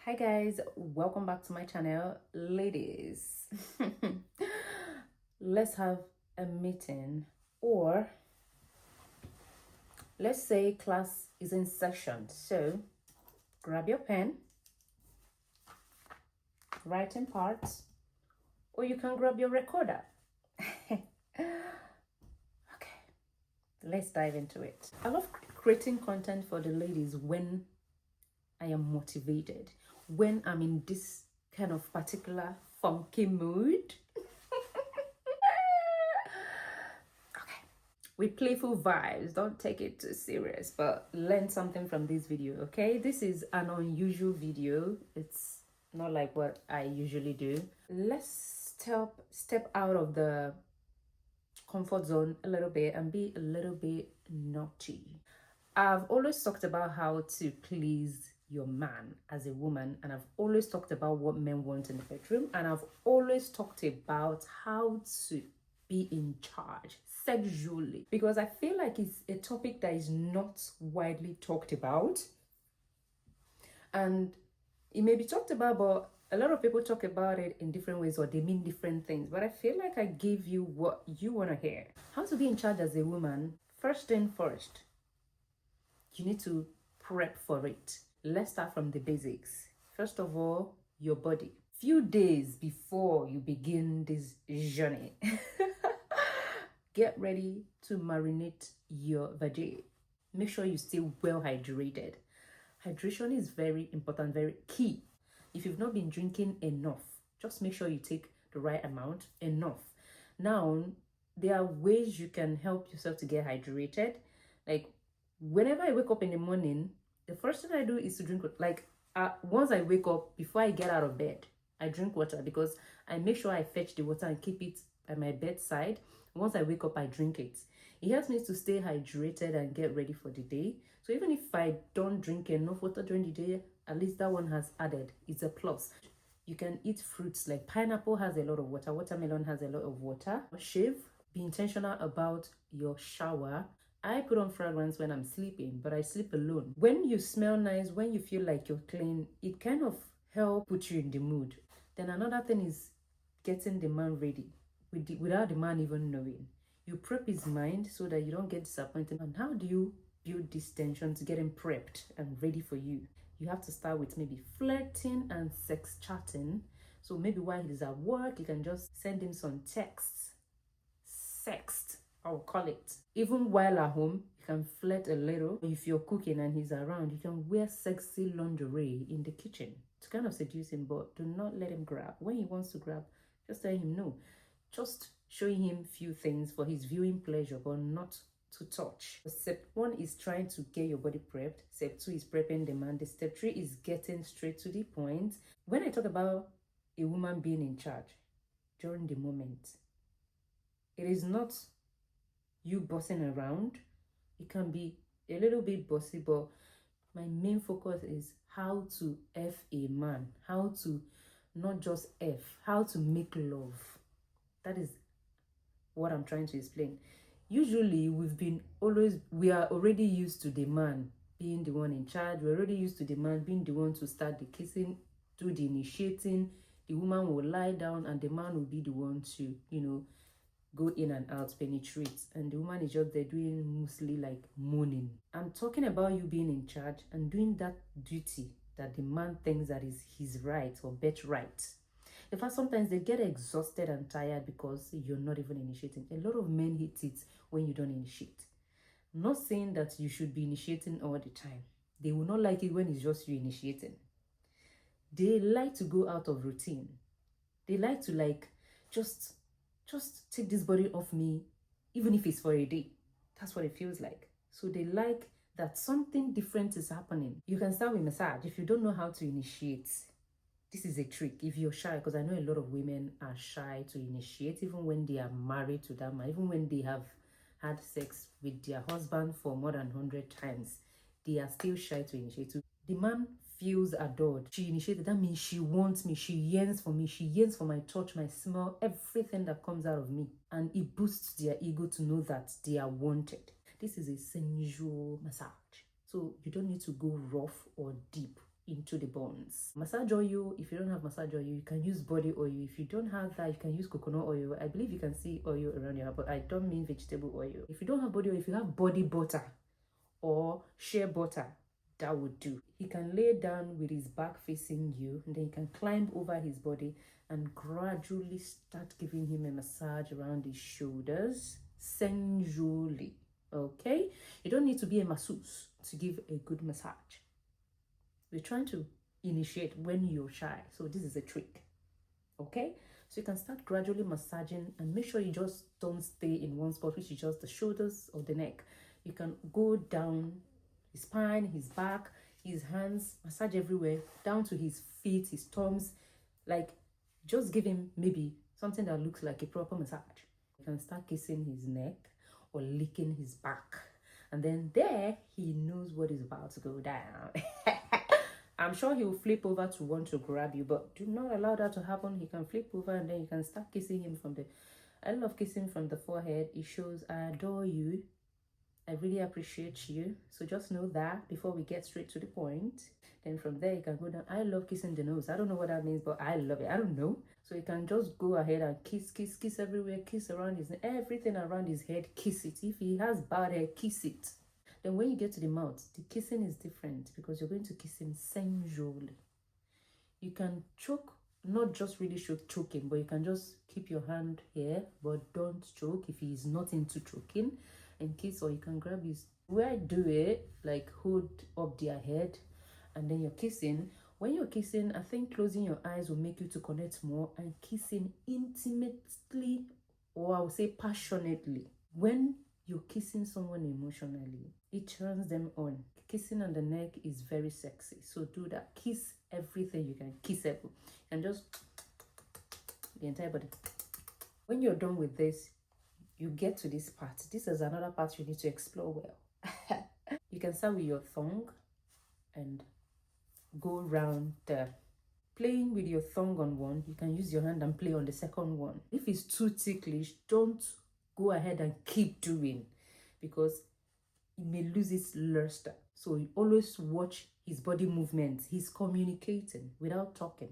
Hi guys, welcome back to my channel. Ladies, let's have a meeting, or let's say class is in session. So grab your pen, writing parts, or you can grab your recorder. Okay, let's dive into it. I love creating content for the ladies when I am motivated, when I'm in this kind of particular funky mood. Okay, with playful vibes, don't take it too serious, but learn something from this video. Okay, this is an unusual video. It's not like what I usually do. Let's step out of the comfort zone a little bit and be a little bit naughty. I've always talked about how to please your man as a woman, and I've always talked about what men want in the bedroom, and I've always talked about how to be in charge sexually, because I feel like it's a topic that is not widely talked about, and it may be talked about, but a lot of people talk about it in different ways, or they mean different things. But I feel like I give you what you want to hear. How to be in charge as a woman. First thing first, you need to prep for it. Let's start from the basics. First of all, your body. Few days before you begin this journey, get ready to marinate your vagina. Make sure you stay well hydrated. Hydration is very important, very key. If you've not been drinking enough, just make sure you take the right amount, enough. Now, there are ways you can help yourself to get hydrated. Like, whenever I wake up in the morning, the first thing I do is to drink, once I wake up, before I get out of bed, I drink water, because I make sure I fetch the water and keep it at my bedside. Once I wake up, I drink it. It helps me to stay hydrated and get ready for the day. So even if I don't drink enough water during the day, at least that one has added. It's a plus. You can eat fruits like pineapple has a lot of water, watermelon has a lot of water. Shave. Be intentional about your shower. I put on fragrance when I'm sleeping, but I sleep alone. When you smell nice, when you feel like you're clean, it kind of helps put you in the mood. Then another thing is getting the man ready without the man even knowing. You prep his mind so that you don't get disappointed. And how do you build this tension to get him prepped and ready for you? You have to start with maybe flirting and sex chatting. So maybe while he's at work, you can just send him some texts. Sext, I'll call it. Even while at home, you can flirt a little. If you're cooking and he's around, you can wear sexy lingerie in the kitchen to kind of seduce him, but do not let him grab. When he wants to grab, just tell him no. Just showing him few things for his viewing pleasure, but not to touch. Step 1 is trying to get your body prepped. Step 2 is prepping the man. The step 3 is getting straight to the point. When I talk about a woman being in charge during the moment, it is not you bossing around. It can be a little bit bossy, but my main focus is how to F a man, how to not just F, how to make love. That is what I'm trying to explain. Usually we are already used to the man being the one in charge. We're already used to the man being the one to start the kissing, do the initiating. The woman will lie down and the man will be the one to, go in and out, penetrate, and the woman is just there doing mostly like moaning. I'm talking about you being in charge and doing that duty that the man thinks that is his right or birthright. In fact, sometimes they get exhausted and tired because you're not even initiating. A lot of men hate it when you don't initiate. I'm not saying that you should be initiating all the time. They will not like it when it's just you initiating. They like to go out of routine. They like to just take this body off me, even if it's for a day. That's what it feels like. So they like that something different is happening. You can start with massage. If you don't know how to initiate, this is a trick. If you're shy, because I know a lot of women are shy to initiate, even when they are married to that man, even when they have had sex with their husband for more than 100 times, they are still shy to initiate. The man feels adored. She initiated. That means she wants me. She yearns for me. She yearns for my touch, my smell, everything that comes out of me. And it boosts their ego to know that they are wanted. This is a sensual massage. So you don't need to go rough or deep. into the bones. Massage oil, if you don't have massage oil, you can use body oil. If you don't have that, you can use coconut oil. I believe you can see oil around your, but I don't mean vegetable oil. If you don't have body oil, if you have body butter or shea butter, that would do. He can lay down with his back facing you, and then you can climb over his body and gradually start giving him a massage around his shoulders sensually. Okay, you don't need to be a masseuse to give a good massage. We're trying to initiate when you're shy, so this is a trick. Okay, so you can start gradually massaging, and make sure you just don't stay in one spot, which is just the shoulders or the neck. You can go down his spine, his back, his hands, massage everywhere, down to his feet, his thumbs. Like, just give him maybe something that looks like a proper massage. You can start kissing his neck or licking his back, and then there he knows what is about to go down. I'm sure he will flip over to want to grab you, but do not allow that to happen. He can flip over, and then you can start kissing him from the... I love kissing from the forehead. It shows I adore you. I really appreciate you. So just know that before we get straight to the point. Then from there, you can go down. I love kissing the nose. I don't know what that means, but I love it. I don't know. So you can just go ahead and kiss, kiss, kiss everywhere. Kiss around his... everything around his head. Kiss it. If he has bad hair, kiss it. Then when you get to the mouth, the kissing is different because you're going to kiss him sensually. You can choke, not just really choking, but you can just keep your hand here, but don't choke if he is not into choking, and kiss. Or you can grab his... where I do it, like hold up their head, and then you're kissing. When you're kissing, I think closing your eyes will make you to connect more, and kissing intimately, or I would say passionately. When you're kissing someone emotionally, it turns them on. Kissing on the neck is very sexy, so do that. Kiss everything you can. Kiss it and just the entire body. When you're done with this, you get to this part. This is another part you need to explore well. You can start with your thumb and go round the... playing with your thumb on one, you can use your hand and play on the second one. If it's too ticklish, don't go ahead and keep doing, because it may lose its luster. So you always watch his body movements. He's communicating without talking.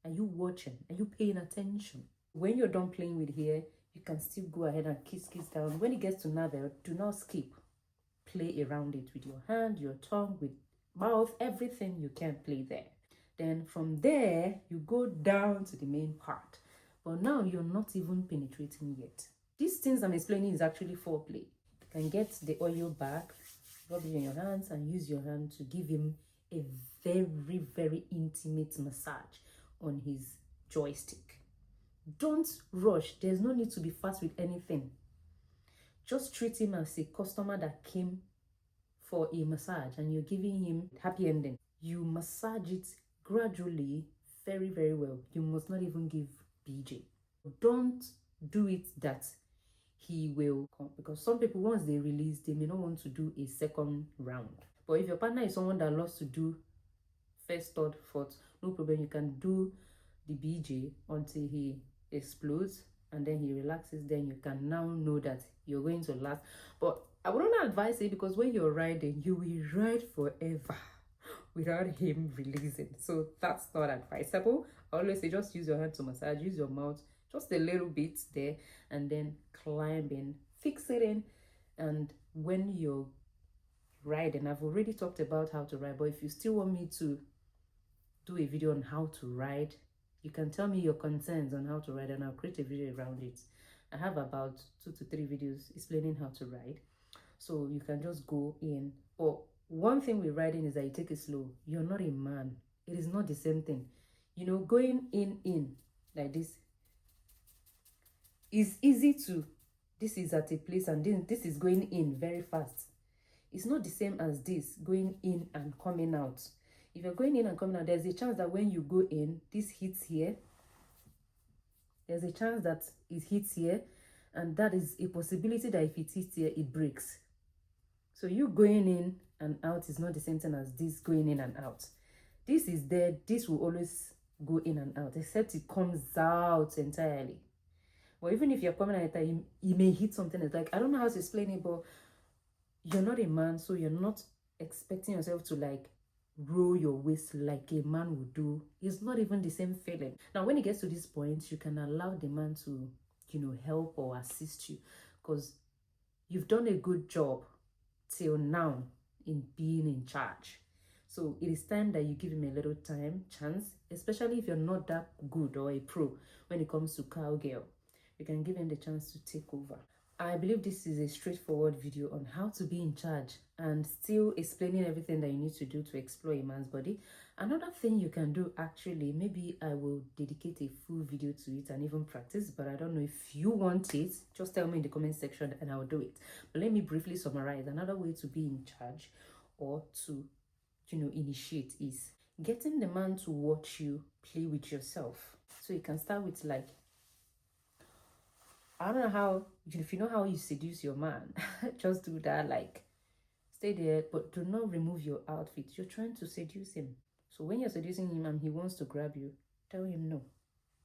Are you watching? Are you paying attention? When you're done playing with here, you can still go ahead and kiss down. When it gets to navel, do not skip. Play around it with your hand, your tongue, with mouth, everything you can play there. Then from there, you go down to the main part. But now you're not even penetrating yet. These things I'm explaining is actually foreplay. You can get the oil back, rub it in your hands, and use your hand to give him a very, very intimate massage on his joystick. Don't rush. There's no need to be fast with anything. Just treat him as a customer that came for a massage, and you're giving him happy ending. You massage it gradually, very, very well. You must not even give BJ. Don't do it that he will come, because some people, once they release, they may not want to do a second round. But if your partner is someone that loves to do first, third, fourth, no problem. You can do the BJ until he explodes, and then he relaxes. Then you can now know that you're going to last. But I wouldn't advise it, because when you're riding, you will ride forever without him releasing. So that's not advisable. I always say just use your hand to massage, use your mouth just a little bit there, and then climb in, fix it in. And when you're riding, I've already talked about how to ride, but if you still want me to do a video on how to ride, you can tell me your concerns on how to ride, and I'll create a video around it. I have about 2 to 3 videos explaining how to ride, so you can just go in. But one thing with riding is that you take it slow. You're not a man. It is not the same thing. You know, going in like this is easy to... this is at a place, and then this is going in very fast. It's not the same as this going in and coming out. If you're going in and coming out, there's a chance that when you go in, this hits here. There's a chance that it hits here, and that is a possibility that if it hits here, it breaks. So you going in and out is not the same thing as this going in and out. This is there. This will always go in and out, except it comes out entirely. But even if you're coming at a time, you may hit something. It's like, I don't know how to explain it, but you're not a man, so you're not expecting yourself to like roll your waist like a man would do, it's not even the same feeling. Now, when it gets to this point, you can allow the man to, help or assist you, because you've done a good job till now in being in charge. So it is time that you give him a little chance, especially if you're not that good or a pro when it comes to cowgirl. You can give him the chance to take over. I believe this is a straightforward video on how to be in charge and still explaining everything that you need to do to explore a man's body. Another thing you can do, actually, maybe I will dedicate a full video to it and even practice, but I don't know if you want it. Just tell me in the comment section and I'll do it. But let me briefly summarize. Another way to be in charge or to, initiate is getting the man to watch you play with yourself. So you can start with, like, I don't know how, if you know how you seduce your man, just do that, like, stay there, but do not remove your outfit. You're trying to seduce him. So when you're seducing him and he wants to grab you, tell him no.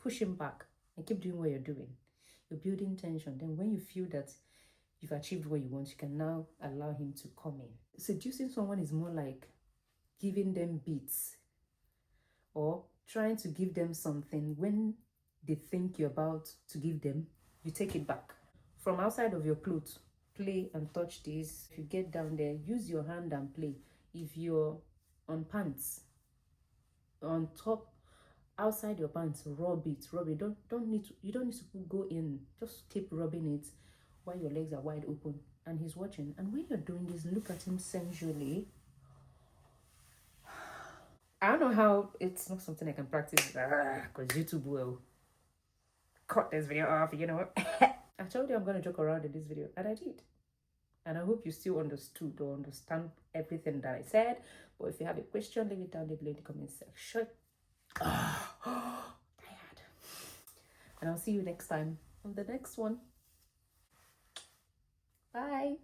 Push him back and keep doing what you're doing. You're building tension. Then when you feel that you've achieved what you want, you can now allow him to come in. Seducing someone is more like giving them beats or trying to give them something. When they think you're about to give them, you take it back. From outside of your clothes, play and touch this. If you get down there, use your hand and play. If you're on pants, on top, outside your pants, rub it. You don't need to go in. Just keep rubbing it while your legs are wide open and he's watching. And when you're doing this, look at him sensually. I don't know how, it's not something I can practice because YouTube will cut this video off, I told you I'm going to joke around in this video, and I did. And I hope you still understood or understand everything that I said. But if you have a question, leave it down below in the comment section. Tired. And I'll see you next time on the next one. Bye.